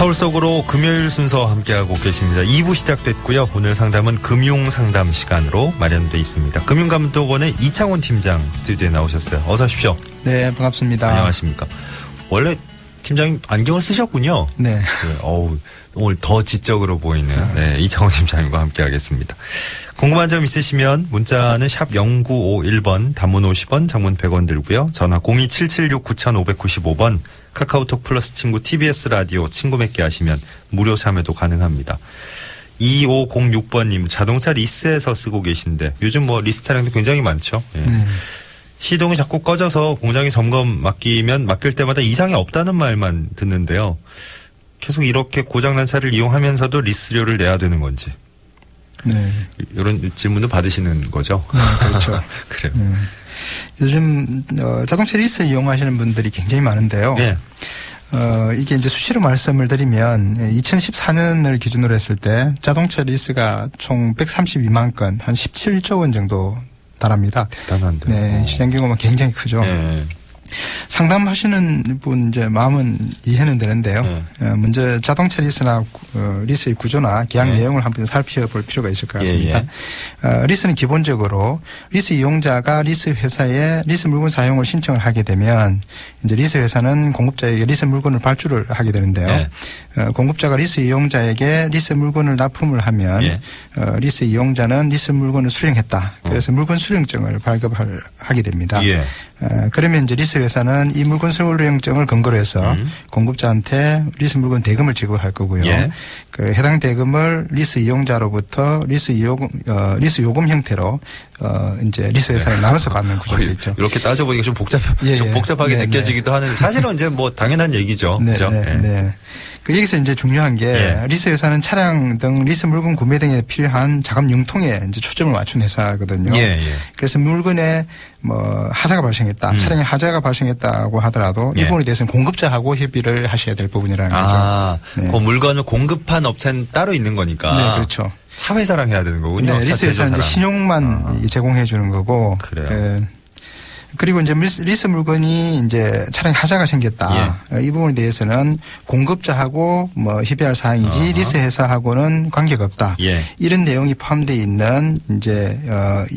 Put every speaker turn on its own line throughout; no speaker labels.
서울 속으로 금요일 순서 함께하고 계십니다. 2부 시작됐고요. 오늘 상담은 금융상담 시간으로 마련돼 있습니다. 금융감독원의 이창훈 팀장 스튜디오에 나오셨어요. 어서 오십시오.
네, 반갑습니다.
안녕하십니까. 원래 팀장님 안경을 쓰셨군요.
네.
오늘 더 지적으로 보이는 이창훈 팀장님과 함께하겠습니다. 궁금한 점 있으시면 문자는 샵 0951번, 단문 50원, 장문 100원 들고요. 전화 02776-9595번, 카카오톡 플러스 친구 TBS 라디오 친구 맺기 하시면 무료 참여도 가능합니다. 2506번님 자동차 리스에서 쓰고 계신데 요즘 리스 차량도 굉장히 많죠. 예. 시동이 자꾸 꺼져서 공장에 점검 맡길 때마다 이상이 없다는 말만 듣는데요. 계속 이렇게 고장난 차를 이용하면서도 리스료를 내야 되는 건지.
네.
이런 질문도 받으시는 거죠?
네, 그렇죠.
그래요.
네. 요즘 자동차 리스 이용하시는 분들이 굉장히 많은데요.
네.
이게 이제 수시로 말씀을 드리면 2014년을 기준으로 했을 때 자동차 리스가 총 132만 건, 한 17조 원 정도 달합니다.
대단한데.
네, 시장 규모가 굉장히 크죠.
네.
상담하시는 분 이제 마음은 이해는 되는데요. 먼저 자동차 리스나 리스의 구조나 계약 내용을 한번 살펴볼 필요가 있을 것 같습니다. 리스는 기본적으로 리스 이용자가 리스 회사에 리스 물건 사용을 신청을 하게 되면 이제 리스 회사는 공급자에게 리스 물건을 발주를 하게 되는데요. 공급자가 리스 이용자에게 리스 물건을 납품을 하면 리스 이용자는 리스 물건을 수령했다. 그래서 물건 수령증을 발급하게 됩니다. 그러면 이제 리스 회사는 이 물건 수령증을 근거로 해서 공급자한테 리스 물건 대금을 지급할 거고요. 그 해당 대금을 리스 이용자로부터 리스 요금 형태로 이제 리스 회사에 나눠서 받는 구조가 있죠.
이렇게 따져보니까 좀 복잡하게 느껴지기도 하는데 사실은 이제 당연한 얘기죠. 그렇죠?
네. 여기서 이제 중요한 게 리스 회사는 차량 등 리스 물건 구매 등에 필요한 자금 융통에 이제 초점을 맞춘 회사거든요. 그래서 물건에 하자가 발생했다, 차량에 하자가 발생했다고 하더라도 이 부분에 대해서는 공급자하고 협의를 하셔야 될 부분이라는 거죠.
그 물건을 공급한 업체는 따로 있는 거니까.
네, 그렇죠.
차 회사랑 해야 되는 거군요.
네, 리스 회사는 이제 신용만 제공해 주는 거고.
그래요.
그리고 이제 리스 물건이 이제 차량에 하자가 생겼다. 이 부분에 대해서는 공급자하고 협의할 사항이지 리스 회사하고는 관계가 없다. 이런 내용이 포함되어 있는 이제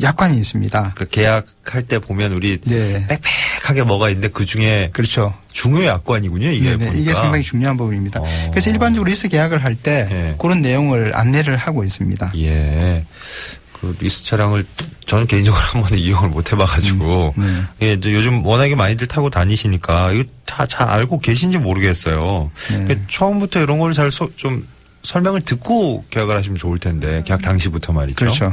약관이 있습니다.
그 계약할 때 보면 우리 빽빽하게 뭐가 있는데 그 중에
그렇죠.
중요 약관이군요. 이게 보니까.
이게 상당히 중요한 부분입니다. 그래서 일반적으로 리스 계약을 할 때 그런 내용을 안내를 하고 있습니다.
그 리스 차량을 저는 개인적으로 한 번도 이용을 못 해봐가지고 요즘 워낙에 많이들 타고 다니시니까 이거 잘 알고 계신지 모르겠어요. 처음부터 이런 걸 좀 설명을 듣고 계약을 하시면 좋을 텐데 계약 당시부터 말이죠.
그렇죠.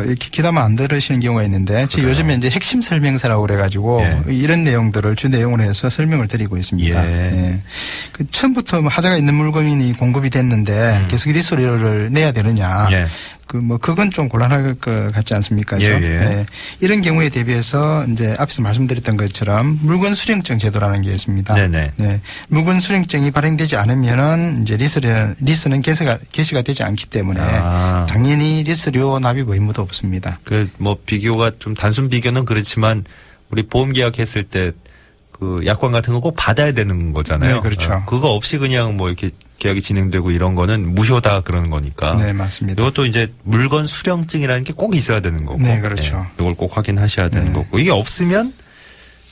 이렇게 귀담아 안 들으시는 경우가 있는데 제가 요즘에 이제 핵심 설명서라고 그래가지고 이런 내용들을 주 내용으로 해서 설명을 드리고 있습니다. 그 처음부터 하자가 있는 물건이 공급이 됐는데 계속 리스료를 내야 되느냐. 그건 좀 곤란할 것 같지 않습니까? 이런 경우에 대비해서 이제 앞에서 말씀드렸던 것처럼 물건 수령증 제도라는 게 있습니다. 물건 수령증이 발행되지 않으면은 이제 리스는 개시가 되지 않기 때문에 당연히 리스료 납입 의무도 없습니다.
비교가 좀 단순 비교는 그렇지만 우리 보험 계약했을 때 그 약관 같은 거 꼭 받아야 되는 거잖아요.
네, 그렇죠.
그거 없이 그냥 이렇게 계약이 진행되고 이런 거는 무효다 그러는 거니까.
네, 맞습니다.
이것도 이제 물건 수령증이라는 게 꼭 있어야 되는 거고.
네, 그렇죠.
이걸 꼭 확인하셔야 되는 거고. 이게 없으면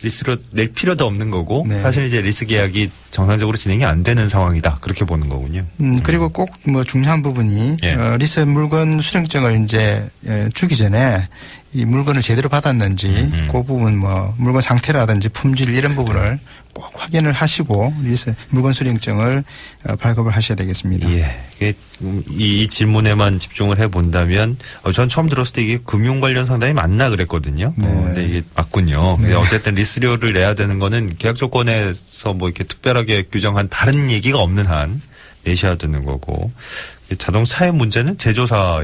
리스로 낼 필요도 없는 거고. 사실 이제 리스 계약이 정상적으로 진행이 안 되는 상황이다. 그렇게 보는 거군요.
그리고 꼭 중요한 부분이 리스 물건 수령증을 이제 주기 전에 이 물건을 제대로 받았는지 그 부분 물건 상태라든지 품질 이런 부분을 꼭 확인을 하시고 리스 물건 수령증을 발급을 하셔야 되겠습니다.
이 질문에만 집중을 해본다면 전 처음 들었을 때 이게 금융 관련 상담이 맞나 그랬거든요. 근데 이게 맞군요. 어쨌든 리스료를 내야 되는 거는 계약 조건에서 이렇게 특별하게 규정한 다른 얘기가 없는 한 내셔야 되는 거고 자동차의 문제는 제조사와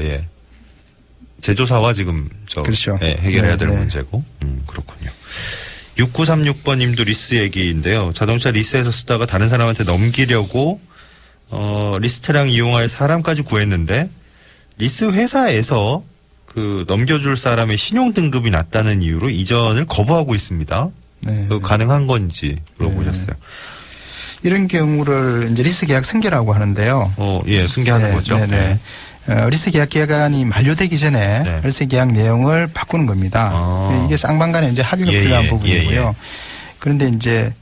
지금
그렇죠.
해결해야 될 문제고. 그렇군요. 6936번 님도 리스 얘기인데요. 자동차 리스에서 쓰다가 다른 사람한테 넘기려고 리스 차량 이용할 사람까지 구했는데 리스 회사에서 그 넘겨줄 사람의 신용 등급이 낮다는 이유로 이전을 거부하고 있습니다. 가능한 건지 물어보셨어요.
이런 경우를 이제 리스 계약 승계라고 하는데요.
예, 승계하는 거죠.
네네. 리스 계약 기간이 만료되기 전에
네.
리스 계약 내용을 바꾸는 겁니다. 이게 쌍방간에 이제 합의가 필요한 부분이고요. 그런데 이제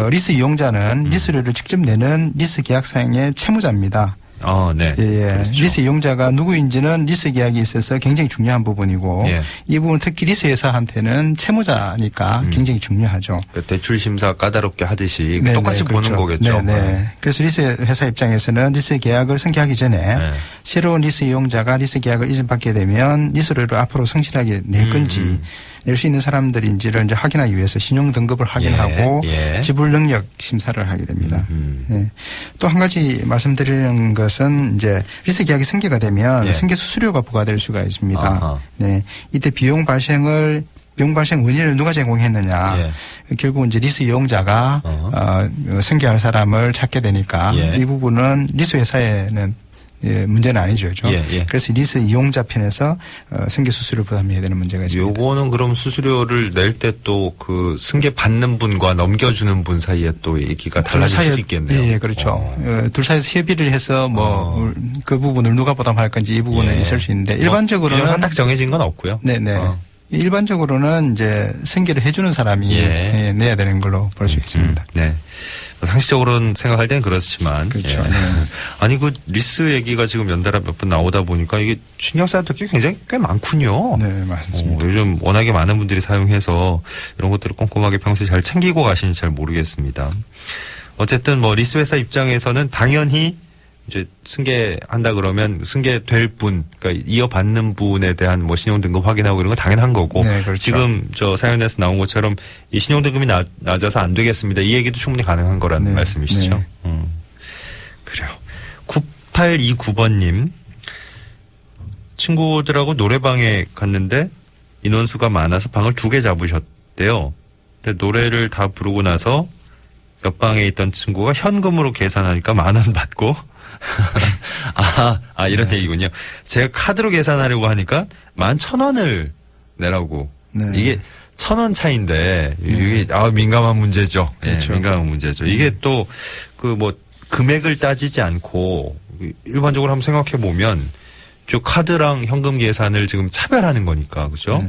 리스 이용자는 리스료를 직접 내는 리스 계약상의 채무자입니다.
네.
그렇죠. 리스 이용자가 누구인지는 리스 계약에 있어서 굉장히 중요한 부분이고 이 부분 특히 리스 회사한테는 채무자니까 굉장히 중요하죠.
그 대출 심사 까다롭게 하듯이
네네,
똑같이
그렇죠.
보는 거겠죠.
네네. 그래서 리스 회사 입장에서는 리스 계약을 승계하기 전에 새로운 리스 이용자가 리스 계약을 이전받게 되면 리스료를 앞으로 성실하게 낼 건지 낼 수 있는 사람들인지를 이제 확인하기 위해서 신용 등급을 확인하고 지불 능력 심사를 하게 됩니다. 또 한 가지 말씀드리는 것은 이제 리스 계약이 승계가 되면 승계 수수료가 부과될 수가 있습니다. 네. 이때 비용 발생 원인을 누가 제공했느냐. 결국 이제 리스 이용자가 승계할 사람을 찾게 되니까 이 부분은 리스 회사에는 문제는 아니죠. 그래서 리스 이용자 편에서 승계 수수료 부담해야 되는 문제가 있습니다.
요거는 그럼 수수료를 낼 때 또 그 승계 받는 분과 넘겨주는 분 사이에 또 얘기가 달라질 수 있겠네요.
예, 그렇죠. 둘 사이에서 협의를 해서 뭐 그 부분을 누가 부담할 건지 이 부분은 있을 수 있는데 일반적으로는
딱 정해진 건 없고요.
네네. 일반적으로는 이제 승계를 해주는 사람이 내야 되는 걸로 볼 수 있습니다.
네. 상식적으로는 생각할 때는 그렇지만.
그렇죠.
아니, 그 리스 얘기가 지금 연달아 몇 번 나오다 보니까 이게 신경 써야 될 게 굉장히 꽤 많군요.
네, 맞습니다.
요즘 워낙에 많은 분들이 사용해서 이런 것들을 꼼꼼하게 평소에 잘 챙기고 가시는지 잘 모르겠습니다. 어쨌든 뭐 리스 회사 입장에서는 당연히 이제 승계한다 그러면 승계될 분, 그러니까 이어받는 분에 대한 뭐 신용등급 확인하고 이런 건 당연한 거고.
네, 그렇죠.
지금 저 사연에서 나온 것처럼 이 신용등급이 낮아서 안 되겠습니다. 이 얘기도 충분히 가능한 거라는 말씀이시죠. 그래요. 9829번님. 친구들하고 노래방에 갔는데 인원수가 많아서 방을 2개 잡으셨대요. 근데 노래를 다 부르고 나서 옆방에 있던 친구가 현금으로 계산하니까 10,000원 받고 이런 얘기군요. 제가 카드로 계산하려고 하니까 11,000원을 내라고. 이게 1,000원 차이인데 이게 민감한 문제죠.
그렇죠.
민감한 문제죠. 이게 또 그 뭐 금액을 따지지 않고 일반적으로 한번 생각해 보면 저 카드랑 현금 계산을 지금 차별하는 거니까 그렇죠?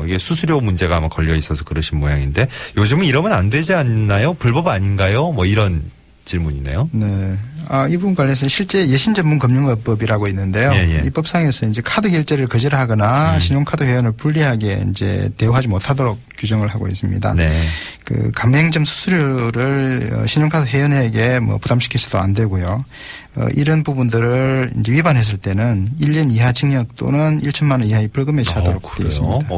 이게 수수료 문제가 아마 걸려 있어서 그러신 모양인데 요즘은 이러면 안 되지 않나요? 불법 아닌가요? 뭐 이런 질문이네요.
네. 이 부분 관련해서 실제 예신전문금융업법이라고 있는데요. 이 법상에서 이제 카드 결제를 거절하거나 신용카드 회원을 불리하게 이제 대우하지 못하도록 규정을 하고 있습니다. 그 가맹점 수수료를 신용카드 회원에게 뭐 부담시켜서도 안 되고요. 이런 부분들을 이제 위반했을 때는 1년 이하 징역 또는 1천만 원 이하의 벌금에 처하도록 되어 있습니다.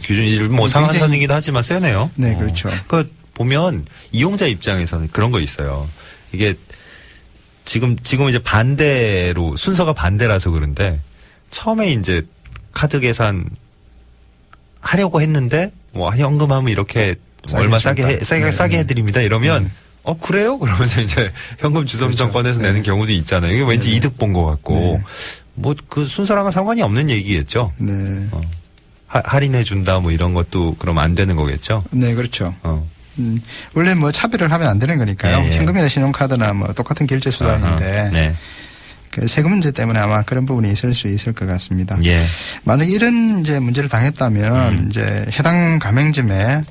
기준이 뭐 상한선이긴 하지만 세네요.
네, 그렇죠.
그 보면 이용자 입장에서는 그런 거 있어요. 이게 지금 이제 반대로 순서가 반대라서 그런데 처음에 이제 카드 계산 하려고 했는데 뭐 현금하면 이렇게 얼마 싸게 해드립니다. 이러면 그래요? 그러면서 이제 현금 주섬주섬 꺼내서 내는 경우도 있잖아요. 이게 왠지 이득 본 것 같고 뭐 그 순서랑은 상관이 없는 얘기겠죠. 할인해 준다 뭐 이런 것도 그럼 안 되는 거겠죠.
네, 그렇죠. 원래 뭐 차별을 하면 안 되는 거니까요. 현금이나 신용카드나 뭐 똑같은 결제 수단인데 그 세금 문제 때문에 아마 그런 부분이 있을 수 있을 것 같습니다. 만약 이런 이제 문제를 당했다면 이제 해당 가맹점에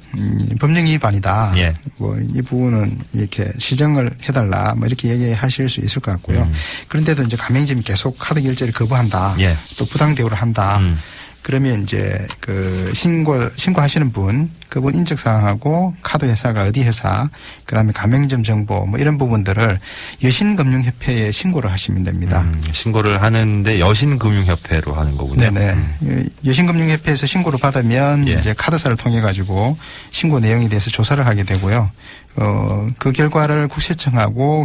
법령 위반이다. 뭐 이 부분은 이렇게 시정을 해달라. 뭐 이렇게 얘기하실 수 있을 것 같고요. 그런데도 이제 가맹점이 계속 카드 결제를 거부한다. 또 부당 대우를 한다. 그러면 이제 그 신고하시는 분, 그분 인적사항하고 카드 회사가 어디 회사, 그다음에 가맹점 정보 뭐 이런 부분들을 여신금융협회에 신고를 하시면 됩니다.
신고를 하는데 여신금융협회로 하는 거군요.
네네. 여신금융협회에서 신고를 받으면 이제 카드사를 통해 가지고 신고 내용에 대해서 조사를 하게 되고요. 그 결과를 국세청하고